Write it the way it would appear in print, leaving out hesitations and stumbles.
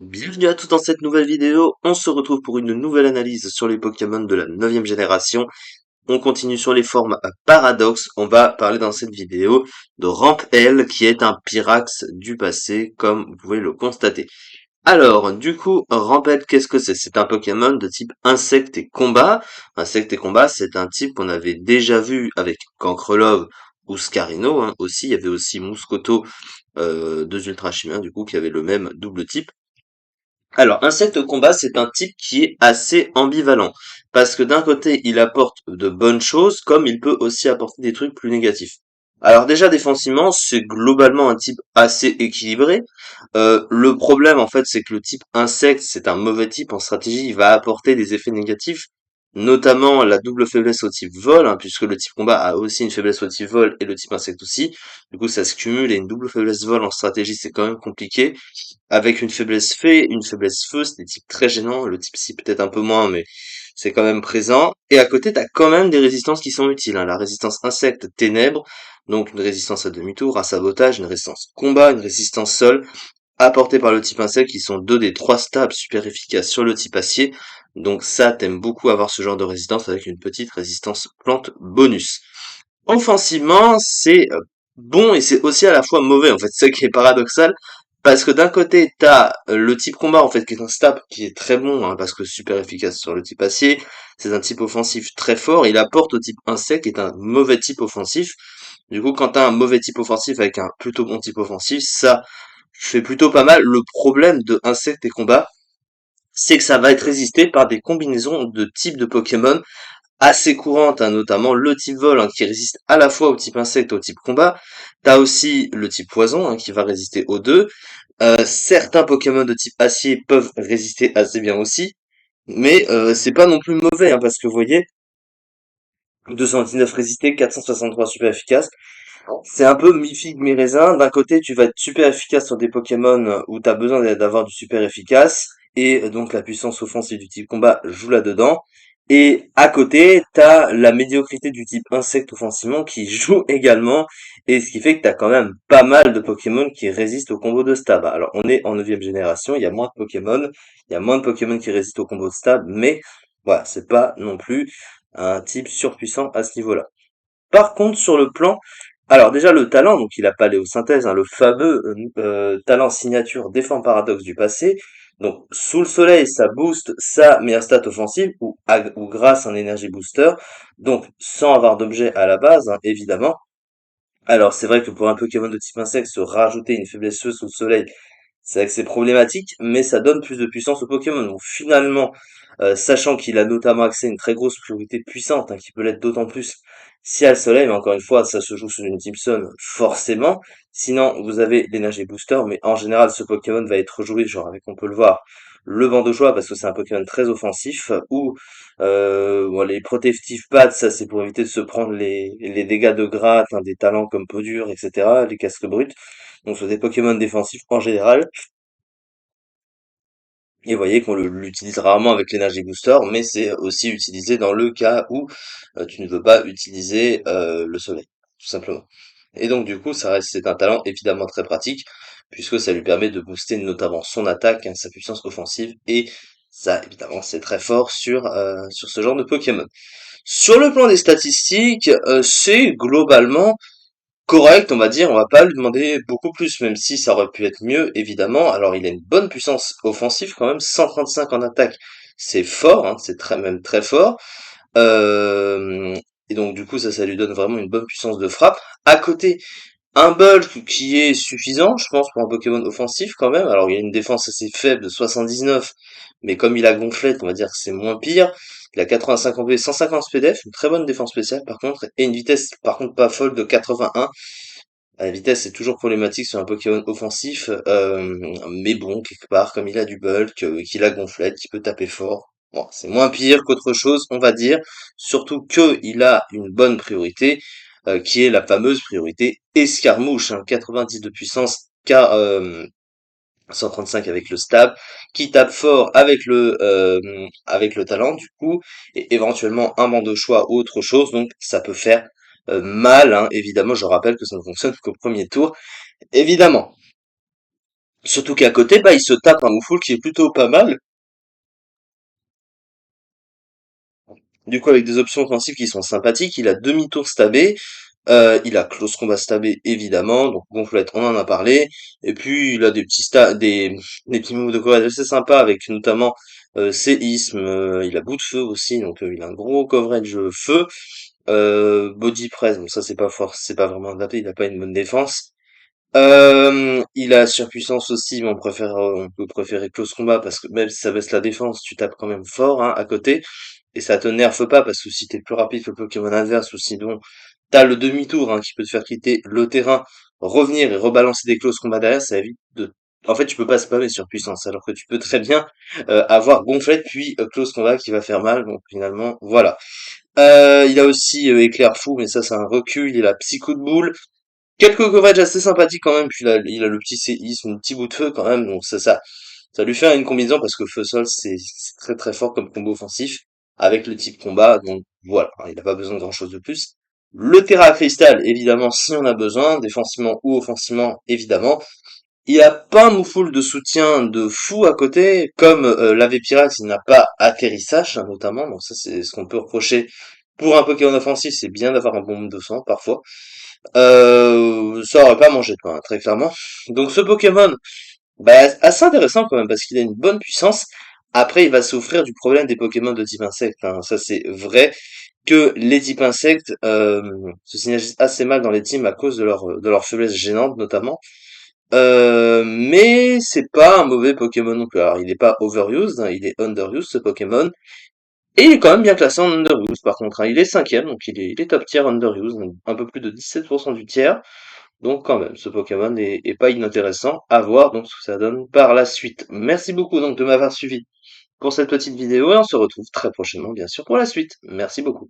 Bienvenue à tous dans cette nouvelle vidéo, on se retrouve pour une nouvelle analyse sur les Pokémon de la 9e génération. On continue sur les formes Paradox, on va parler dans cette vidéo de Ramp-L qui est un Pyrax du passé comme vous pouvez le constater. Alors, du coup, Ramp-L qu'est-ce que c'est? C'est un Pokémon de type insecte et combat. Insecte et combat, c'est un type qu'on avait déjà vu avec Cancrelove ou Scarino, hein. Aussi, il y avait aussi Mouscoto, deux Ultra Chimiens du coup qui avaient le même double type. Alors, Insecte Combat, c'est un type qui est assez ambivalent. Parce que d'un côté, il apporte de bonnes choses, comme il peut aussi apporter des trucs plus négatifs. Alors déjà, défensivement, c'est globalement un type assez équilibré. Le problème, en fait, c'est que le type Insecte, c'est un mauvais type en stratégie. Il va apporter des effets négatifs, notamment la double faiblesse au type Vol, hein, puisque le type Combat a aussi une faiblesse au type Vol et le type Insecte aussi. Du coup, ça se cumule et une double faiblesse Vol en stratégie, c'est quand même compliqué. Avec une faiblesse fée, une faiblesse feu, c'est des types très gênants. Le type si peut-être un peu moins, mais c'est quand même présent. Et à côté, t'as quand même des résistances qui sont utiles, hein. La résistance insecte ténèbres, donc une résistance à demi-tour, à sabotage, une résistance combat, une résistance sol, apportée par le type insecte, qui sont deux des trois stabs super efficaces sur le type acier. Donc ça, t'aimes beaucoup avoir ce genre de résistance avec une petite résistance plante bonus. Offensivement, c'est bon et c'est aussi à la fois mauvais, en fait, c'est ça qui est paradoxal, parce que d'un côté, t'as le type combat, en fait, qui est un stab qui est très bon, hein, parce que super efficace sur le type acier, c'est un type offensif très fort, il apporte au type insecte, qui est un mauvais type offensif. Du coup, quand t'as un mauvais type offensif avec un plutôt bon type offensif, ça fait plutôt pas mal. Le problème de insecte et combat, c'est que ça va être résisté par des combinaisons de types de Pokémon assez courantes, hein, notamment le type vol, hein, qui résiste à la fois au type insecte et au type combat. T'as aussi le type poison, hein, qui va résister aux deux. Certains Pokémon de type acier peuvent résister assez bien aussi, mais c'est pas non plus mauvais, hein, parce que vous voyez, 229 résistés, 463 super efficaces. C'est un peu mi-figue mi-raisin. D'un côté, tu vas être super efficace sur des Pokémon où tu as besoin d'avoir du super efficace, et donc la puissance offensive du type combat joue là-dedans. Et à côté, t'as la médiocrité du type insecte offensivement qui joue également, et ce qui fait que t'as quand même pas mal de Pokémon qui résistent au combo de stab. Alors on est en 9e génération, il y a moins de Pokémon, il y a moins de Pokémon qui résistent au combo de stab, mais voilà, c'est pas non plus un type surpuissant à ce niveau-là. Par contre, sur le plan alors déjà le talent, donc il a paléosynthèse, hein, le fameux talent signature défend paradoxe du passé. Donc sous le soleil, ça booste sa meilleure stat offensive ou grâce à un énergie booster, donc sans avoir d'objet à la base, hein, évidemment. Alors c'est vrai que pour un Pokémon de type insecte, se rajouter une faiblesse sous le soleil, c'est vrai que c'est problématique, mais ça donne plus de puissance au Pokémon. Donc finalement, sachant qu'il a notamment accès à une très grosse priorité puissante, hein, qui peut l'être d'autant plus si y a le soleil, mais encore une fois, ça se joue sur une Team forcément. Sinon, vous avez l'énergie booster, mais en général, ce Pokémon va être joué, genre avec, on peut le voir, le banc de joie, parce que c'est un Pokémon très offensif, ou bon, les Protective Pads, ça c'est pour éviter de se prendre les dégâts de gratte, hein, des talents comme Peau dure, etc., les casques bruts. Donc sur des Pokémon défensifs en général. Et vous voyez qu'on l'utilise rarement avec l'énergie booster, mais c'est aussi utilisé dans le cas où tu ne veux pas utiliser le soleil, tout simplement. Et donc du coup, c'est un talent évidemment très pratique, puisque ça lui permet de booster notamment son attaque, hein, sa puissance offensive, et ça évidemment c'est très fort sur ce genre de Pokémon. Sur le plan des statistiques, c'est globalement correct, on va dire, on va pas lui demander beaucoup plus, même si ça aurait pu être mieux, évidemment. Alors, il a une bonne puissance offensive quand même, 135 en attaque, c'est fort, hein, c'est même très fort. Euh, et donc, du coup, ça lui donne vraiment une bonne puissance de frappe. À côté, un bulk qui est suffisant, je pense, pour un Pokémon offensif quand même. Alors, il y a une défense assez faible de 79, mais comme il a gonflette, on va dire que c'est moins pire. Il a 85 en PV, 150 SPDF, une très bonne défense spéciale par contre, et une vitesse par contre pas folle de 81. La vitesse c'est toujours problématique sur un Pokémon offensif, mais bon, quelque part, comme il a du bulk, qu'il a gonflette, qu'il peut taper fort, bon, c'est moins pire qu'autre chose, on va dire. Surtout que il a une bonne priorité, qui est la fameuse priorité escarmouche, hein, 90 de puissance, 135 avec le stab, qui tape fort avec le talent du coup, et éventuellement un banc de choix ou autre chose, donc ça peut faire mal, hein. Évidemment, je rappelle que ça ne fonctionne qu'au premier tour, évidemment. Surtout qu'à côté, bah, il se tape un Moufoul qui est plutôt pas mal. Du coup, avec des options offensives qui sont sympathiques, il a demi-tour stabé, il a close combat stabé évidemment, donc gonflette, on en a parlé. Et puis il a des petits moves de coverage assez sympas avec notamment séisme, il a bout de feu aussi, donc il a un gros coverage feu. Body press, bon ça c'est pas vraiment adapté, il a pas une bonne défense. Il a surpuissance aussi, mais on peut préférer close combat parce que même si ça baisse la défense, tu tapes quand même fort hein, à côté. Et ça te nerfe pas parce que si t'es plus rapide que le Pokémon adverse ou sinon t'as le demi-tour hein, qui peut te faire quitter le terrain, revenir et rebalancer des close combat derrière, ça évite de... En fait, tu peux pas spammer sur puissance, alors que tu peux très bien avoir gonflette puis close combat qui va faire mal. Donc finalement, voilà. Il a aussi éclair fou, mais ça c'est un recul. Il a psycho de boule. Quelques coverages assez sympathiques quand même, puis il a le petit séisme, un petit bout de feu quand même, donc ça lui fait une combinaison parce que feu sol c'est très très fort comme combo offensif avec le type combat, donc voilà, hein, il n'a pas besoin de grand chose de plus. Le Terra Cristal, évidemment, si on a besoin, défensivement ou offensivement, évidemment. Il n'y a pas un moufoule de soutien de fou à côté, comme l'Ave Pirate, il n'a pas atterrissage, hein, notamment, donc ça c'est ce qu'on peut reprocher pour un Pokémon offensif, c'est bien d'avoir un bon move de sang parfois. Ça aurait pas mangé de pain, hein, très clairement. Donc ce Pokémon, bah, assez intéressant quand même, parce qu'il a une bonne puissance. Après, il va souffrir du problème des Pokémon de type insecte, hein. Ça c'est vrai que les types insectes se synergisent assez mal dans les teams à cause de leur faiblesse gênante notamment. Mais c'est pas un mauvais Pokémon non plus. Alors il est pas overused, hein, il est underused ce Pokémon. Et il est quand même bien classé en underused par contre, hein. Il est cinquième, donc il est top tier underused, donc un peu plus de 17% du tiers. Donc quand même, ce Pokémon est pas inintéressant à voir donc ce que ça donne par la suite. Merci beaucoup donc de m'avoir suivi pour cette petite vidéo et on se retrouve très prochainement bien sûr pour la suite. Merci beaucoup.